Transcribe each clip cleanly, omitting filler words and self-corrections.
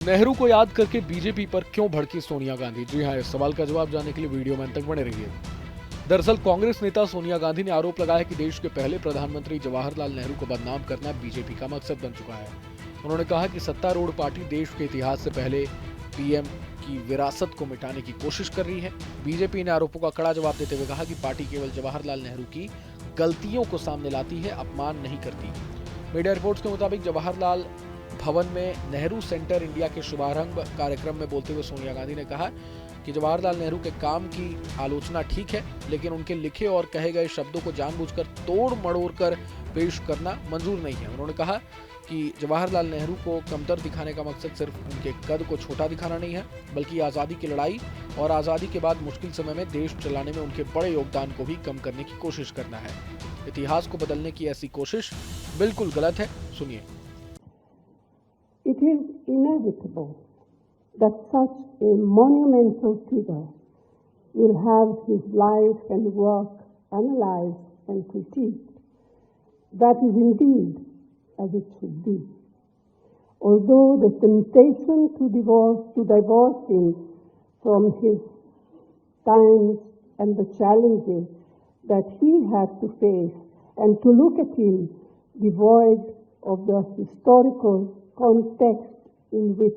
नेहरू को याद करके बीजेपी पर क्यों भड़की सोनिया गांधी? जी हां, इस सवाल का जवाब जानने के लिए वीडियो में अंत तक बने रहिए। दरअसल कांग्रेस नेता सोनिया गांधी ने आरोप लगाया कि देश के पहले प्रधानमंत्री जवाहरलाल नेहरू को बदनाम करना बीजेपी का मकसद बन चुका है। उन्होंने कहा कि सत्तारूढ़ पार्टी देश के इतिहास से पहले पीएम की विरासत को मिटाने की कोशिश कर रही है। बीजेपी ने आरोपों का कड़ा जवाब देते हुए कहा कि पार्टी केवल जवाहरलाल नेहरू की गलतियों को सामने लाती है, अपमान नहीं करती। मीडिया रिपोर्ट्स के मुताबिक जवाहरलाल भवन में नेहरू सेंटर इंडिया के शुभारंभ कार्यक्रम में बोलते हुए सोनिया गांधी ने कहा कि जवाहरलाल नेहरू के काम की आलोचना ठीक है, लेकिन उनके लिखे और कहे गए शब्दों को जानबूझकर तोड़ मड़ोड़ कर पेश करना मंजूर नहीं है। उन्होंने कहा कि जवाहरलाल नेहरू को कमतर दिखाने का मकसद सिर्फ उनके कद को छोटा दिखाना नहीं है, बल्कि आज़ादी की लड़ाई और आज़ादी के बाद मुश्किल समय में देश चलाने में उनके बड़े योगदान को भी कम करने की कोशिश करना है। इतिहास को बदलने की ऐसी कोशिश बिल्कुल गलत है। सुनिए। It is inevitable that such a monumental figure will have his life and work analyzed and critiqued. That is indeed as it should be. Although the temptation to divorce him from his times and the challenges that he had to face, and to look at him devoid of the historical context in which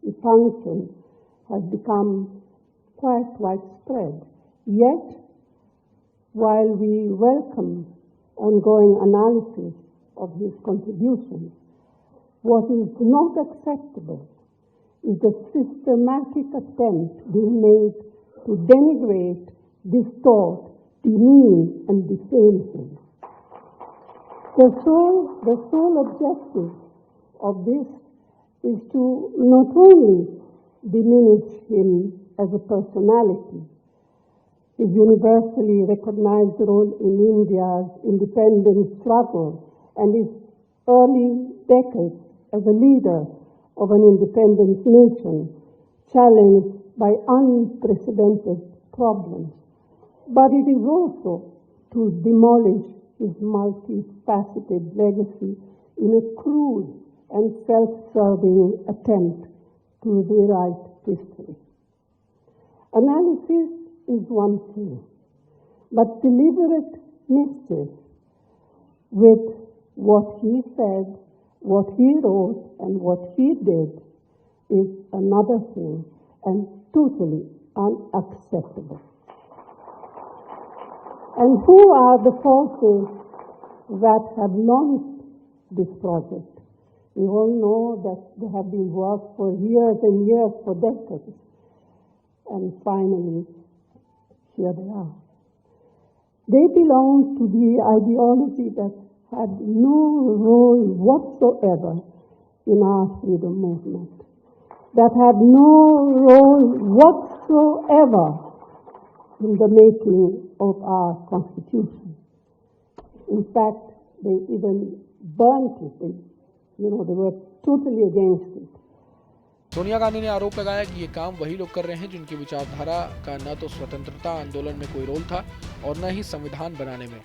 he functioned has become quite widespread. Yet, while we welcome ongoing analysis of his contributions, what is not acceptable is the systematic attempt being made to denigrate, distort, demean, and defame him. The sole objective of this is to not only diminish him as a personality, his universally recognized role in India's independence struggle and his early decades as a leader of an independent nation challenged by unprecedented problems, but it is also to demolish his multifaceted legacy in a crude and self-serving attempt to rewrite history. Analysis is one thing, but deliberate mischief with what he said, what he wrote, and what he did is another thing and totally unacceptable. And who are the forces that have launched this project? We all know that they have been worked for years and years, for decades. And finally, here they are. They belong to the ideology that had no role whatsoever in our freedom movement, that had no role whatsoever in the making of our Constitution. In fact, they even burnt it. They were totally against it. Sonia Gandhi ने आरोप लगाया कि ये काम वही लोग कर रहे हैं जिनकी विचारधारा का न तो स्वतंत्रता आंदोलन में कोई रोल था और न ही संविधान बनाने में।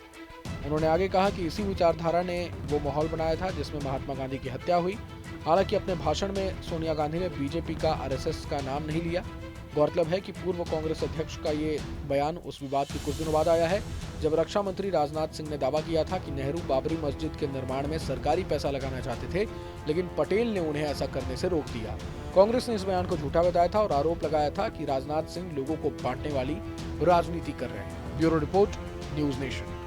उन्होंने आगे कहा कि इसी विचारधारा ने वो माहौल बनाया था जिसमें महात्मा गांधी की हत्या हुई। हालांकि अपने भाषण में सोनिया गांधी ने बीजेपी का आरएसएस का नाम नहीं लिया। गौरतलब है कि पूर्व कांग्रेस अध्यक्ष का ये बयान उस विवाद के कुछ दिनों बाद आया है जब रक्षा मंत्री राजनाथ सिंह ने दावा किया था कि नेहरू बाबरी मस्जिद के निर्माण में सरकारी पैसा लगाना चाहते थे, लेकिन पटेल ने उन्हें ऐसा करने से रोक दिया। कांग्रेस ने इस बयान को झूठा बताया था और आरोप लगाया था कि राजनाथ सिंह लोगों को बांटने वाली राजनीति कर रहे हैं। Bureau report, news nation.